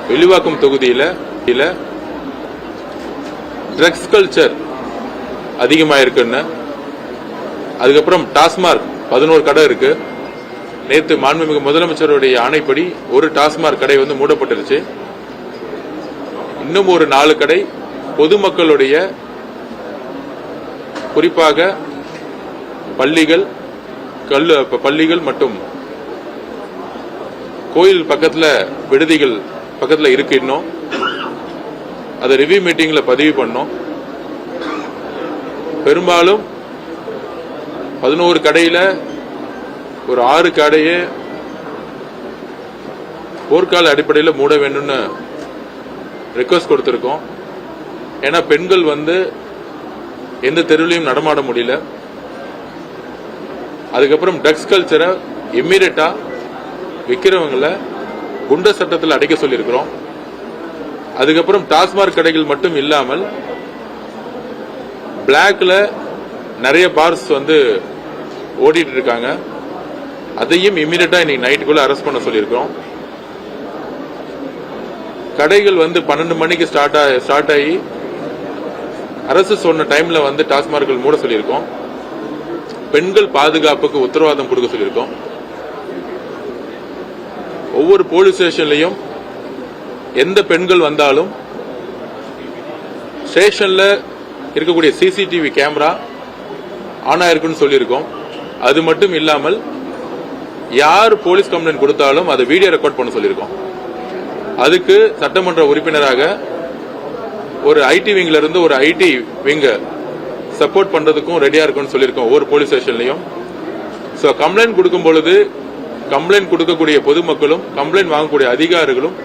வில்லிவாக்கம் தொகுதியில் drugs culture அதிகமாக இருக்குன்னு, அதுக்கப்புறம் டாஸ்மார்க் 11 கடை இருக்கு. நேற்று மாண்புமிகு முதலமைச்சருடைய ஆணைப்படி ஒரு டாஸ்மார்க் கடை வந்து மூடப்பட்டிருச்சு. இன்னும் ஒரு 4 கடை பொதுமக்களுடைய, குறிப்பாக பள்ளிகள் மற்றும் கோயில் பக்கத்தில், விடுதிகள் பக்கத்தில் இருக்கு. இன்னும் அதை ரிவ்யூ மீட்டிங்ல பதிவு பண்ணோம். பெரும்பாலும் 11 கடையில ஒரு 6 கடையை போர்க்கால அடிப்படையில் மூட வேண்டும்னு ரிக்வஸ்ட் கொடுத்திருக்கோம். ஏன்னா பெண்கள் வந்து எந்த தெருவிலையும் நடமாட முடியல. அதுக்கப்புறம் ட்ரக்ஸ் கல்ச்சரை இம்மீடியட்டா விற்கிறவங்களை குண்ட சட்டத்தில் அடைக்க சொல்லியிருக்கிறோம். அதுக்கப்புறம் டாஸ்மார்க் கடைகள் மட்டும் இல்லாமல் பிளாக்ல நிறைய பார்ஸ் வந்து ஓடிட்டு இருக்காங்க. அதையும் இம்மீடியட்டா இன்னைக்கு நைட்டுக்குள்ள அரெஸ்ட் பண்ண சொல்லியிருக்கிறோம். கடைகள் வந்து 12 மணிக்கு ஸ்டார்ட் ஆகி அரசு சொன்ன டைம்ல வந்து டாஸ்மார்க்கள் மூட சொல்லியிருக்கோம். பெண்கள் பாதுகாப்புக்கு உத்தரவாதம் கொடுக்க சொல்லியிருக்கோம். ஒவ்வொரு போலீஸ் ஸ்டேஷன்லையும் எந்த பெண்கள் வந்தாலும் ஸ்டேஷன்ல இருக்கக்கூடிய சிசிடிவி கேமரா ஆன் ஆயிருக்குன்னு சொல்லியிருக்கோம். அது மட்டும் இல்லாமல் யார் போலீஸ் கம்ப்ளைண்ட் கொடுத்தாலும் அதை வீடியோ ரெக்கார்ட் பண்ண சொல்லியிருக்கோம். அதுக்கு சட்டமன்ற உறுப்பினராக ஒரு ஐடி விங்ல இருந்து ஒரு ஐடி விங்க சப்போர்ட் பண்றதுக்கும் ரெடியா இருக்குன்னு சொல்லியிருக்கோம் ஒவ்வொரு போலீஸ் ஸ்டேஷன்லையும். ஸோ கம்ப்ளைண்ட் கொடுக்கும் பொழுது கம்ப்ளைண்ட் கொடுக்கக்கூடிய பொதுமக்களும் கம்ப்ளைண்ட் வாங்கக்கூடிய அதிகாரிகளும்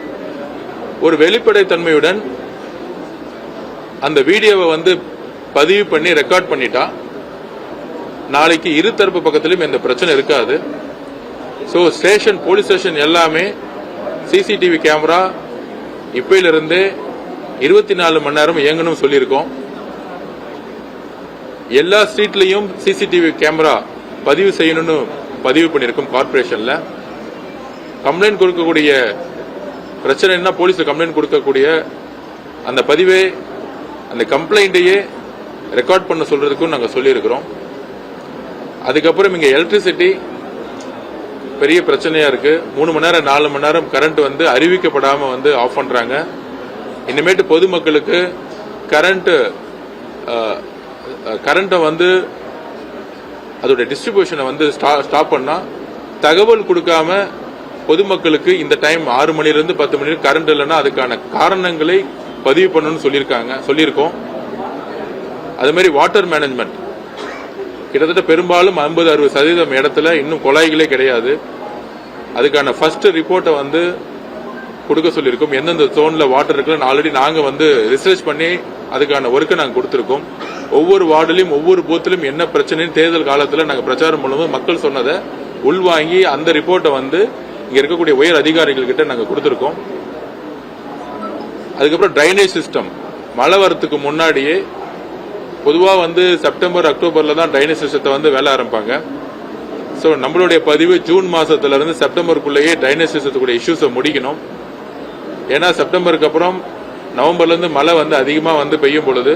ஒரு வெளிப்படைத்தன்மையுடன் அந்த வீடியோவை வந்து பதிவு பண்ணி ரெக்கார்ட் பண்ணிட்டா நாளைக்கு இருதரப்பு பக்கத்திலும் எந்த பிரச்சனை இருக்காது. ஸோ ஸ்டேஷன், போலீஸ் ஸ்டேஷன் எல்லாமே சிசிடிவி கேமரா இப்பையிலிருந்தே 24 மணி நேரம் இயங்கணும் சொல்லியிருக்கோம். எல்லா ஸ்ட்ரீட்லையும் சிசிடிவி கேமரா பதிவு செய்யணும்னு பதிவு பண்ணியிருக்கோம். கார்பரேஷன்ல கம்ப்ளைண்ட் கொடுக்கக்கூடிய பிரச்சனைனா போலீஸ்ல கம்ப்ளைண்ட் கொடுக்கக்கூடிய அந்த பதிவே, அந்த கம்ப்ளைண்டையே ரெக்கார்ட் பண்ண சொல்றதுக்கும் நாங்கள் சொல்லியிருக்கிறோம். அதுக்கப்புறம் இங்க எலக்ட்ரிசிட்டி பெரிய பிரச்சனையா இருக்கு. 3 மணி நேரம் 4 மணி நேரம் கரண்ட் வந்து அறிவிக்கப்படாம வந்து ஆஃப் பண்றாங்க. இனிமேட்டு பொதுமக்களுக்கு கரண்ட்டை வந்து அதோட டிஸ்ட்ரிபியூஷனை வந்து ஸ்டாப் பண்ணா தகவல் கொடுக்காம பொதுமக்களுக்கு இந்த டைம் 6 மணிலிருந்து 10 மணி கரண்ட் இல்லைன்னா அதுக்கான காரணங்களை பதிவு பண்ணணும்னு சொல்லியிருக்கோம். அது மாதிரி வாட்டர் மேனேஜ்மெண்ட் கிட்டத்தட்ட பெரும்பாலும் 50-60% இடத்துல இன்னும் குழாய்களே கிடையாது. அதுக்கான ஃபர்ஸ்ட் ரிப்போர்ட்டை வந்து கொடுக்க சொல்லியிருக்கோம். எந்தெந்த ஜோன்ல வாட்டர் இருக்குன்னு ஆல்ரெடி நாங்க வந்து ரிசர்ச் பண்ணி அதுக்கான ஒர்க்கை நாங்க கொடுத்திருக்கோம். ஒவ்வொரு வார்டிலும் ஒவ்வொரு பூத்திலும் என்ன பிரச்சனைன்னு தேர்தல் காலத்தில் நாங்கள் பிரச்சாரம் பண்ணும்போது மக்கள் சொன்னதை உள்வாங்கி அந்த ரிப்போர்ட்டை வந்து இங்க இருக்கக்கூடிய உயர் அதிகாரிகள் கிட்ட நாங்கள் கொடுத்திருக்கோம். அதுக்கப்புறம் டிரைனேஜ் சிஸ்டம் மழை வரத்துக்கு முன்னாடியே பொதுவா வந்து செப்டம்பர் அக்டோபர்ல தான் டிரைனேஜ் சிஸ்டத்தை வந்து வேலை ஆரம்பிப்பாங்க. ஸோ நம்மளுடைய பதிவு ஜூன் மாசத்துல இருந்து செப்டம்பருக்குள்ளேயே டிரைனேஜ் சிஸ்டத்துக்குடைய இஷ்யூஸை முடிக்கணும். ஏன்னா செப்டம்பருக்கு அப்புறம் நவம்பர்ல இருந்து மழை வந்து அதிகமா வந்து பெய்யும் பொழுது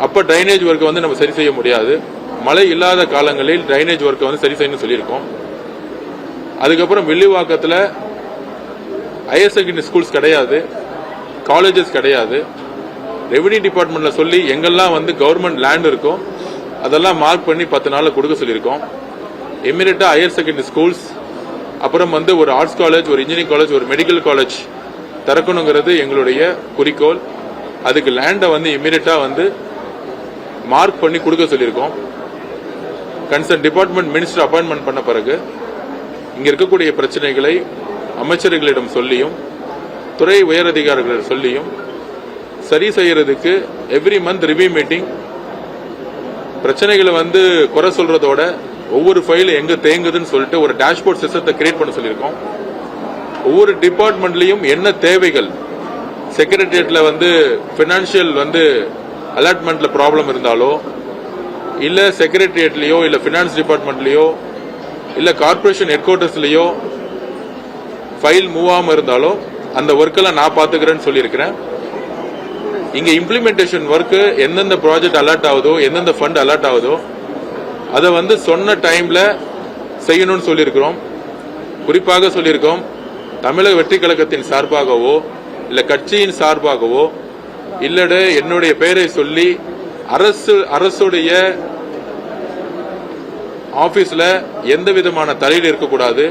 அப்ப டிரைனேஜ் ஒர்க்கை வந்து நம்ம சரி செய்ய முடியாது. மழை இல்லாத காலங்களில் டிரைனேஜ் ஒர்க்கை வந்து சரி செய்யணும்னு சொல்லியிருக்கோம். அதுக்கப்புறம் வில்லிவாக்கத்தில் ஹையர் செகண்டரி ஸ்கூல்ஸ் கிடையாது, காலேஜஸ் கிடையாது. ரெவன்யூ டிபார்ட்மெண்ட்ல சொல்லி எங்கெல்லாம் வந்து கவர்மெண்ட் லேண்ட் இருக்கோ அதெல்லாம் மார்க் பண்ணி 10 நாள்ல கொடுக்க சொல்லியிருக்கோம். இமிடியட்டா ஹையர் செகண்டரி ஸ்கூல்ஸ், அப்புறம் வந்து ஒரு ஆர்ட்ஸ் காலேஜ், ஒரு இன்ஜினியரிங் காலேஜ், ஒரு மெடிக்கல் காலேஜ் திறக்கணுங்கிறது எங்களுடைய குறிக்கோள். அதுக்கு லேண்டை வந்து இமிடியட்டா வந்து மார்க் பண்ணி கொடுக்க சொல்லியிருக்கோம். கன்சர்ன் டிபார்ட்மெண்ட் மினிஸ்டர் அப்பாயின்மெண்ட் பண்ண பிறகு இங்க இருக்கக்கூடிய பிரச்சனைகளை அமைச்சர்களிடம் சொல்லியும் துறை உயர் அதிகாரிகளிடம் சொல்லியும் சரி செய்யறதுக்கு எவ்ரி மந்த் ரிவ்யூ மீட்டிங், பிரச்சனைகளை வந்து குறை சொல்றதோட ஒவ்வொரு ஃபைல் எங்க தேங்குதுன்னு சொல்லிட்டு ஒரு டேஷ்போர்ட் சிஸ்டத்தை கிரியேட் பண்ண சொல்லியிருக்கோம். ஒவ்வொரு டிபார்ட்மெண்ட்லயும் என்ன தேவைகள், செக்ரட்டரியேட்ல வந்து பினான்சியல் வந்து அலாட்மெண்ட்ல ப்ராப்ளம் இருந்தாலோ, இல்ல செக்ரட்டரியேட்லயோ, இல்ல பினான்ஸ் டிபார்ட்மெண்ட்லயோ, இல்ல கார்பரேஷன் ஹெட் குவார்டர்ஸ்லயோ ஃபைல் மூவ் ஆகாம இருந்தாலோ அந்த ஒர்க்கெல்லாம் நான் பாத்துக்கிறேன்னு சொல்லியிருக்கிறேன். இங்க இம்ப்ளிமெண்டேஷன் ஒர்க் எந்தெந்த ப்ராஜெக்ட் அலர்ட் ஆகுதோ, எந்தெந்த ஃபண்ட் அலர்ட் ஆகுதோ அதை வந்து சொன்ன டைம்ல செய்யணும்னு சொல்லியிருக்கிறோம். குறிப்பாக சொல்லியிருக்கோம், தமிழக வெற்றி கழகத்தின் சார்பாகவோ இல்ல கட்சியின் சார்பாகவோ இல்லட என்னுடைய பெயரை சொல்லி அரசுடைய ஆபீஸ்ல எந்த விதமான தலையீடு இருக்கக்கூடாது.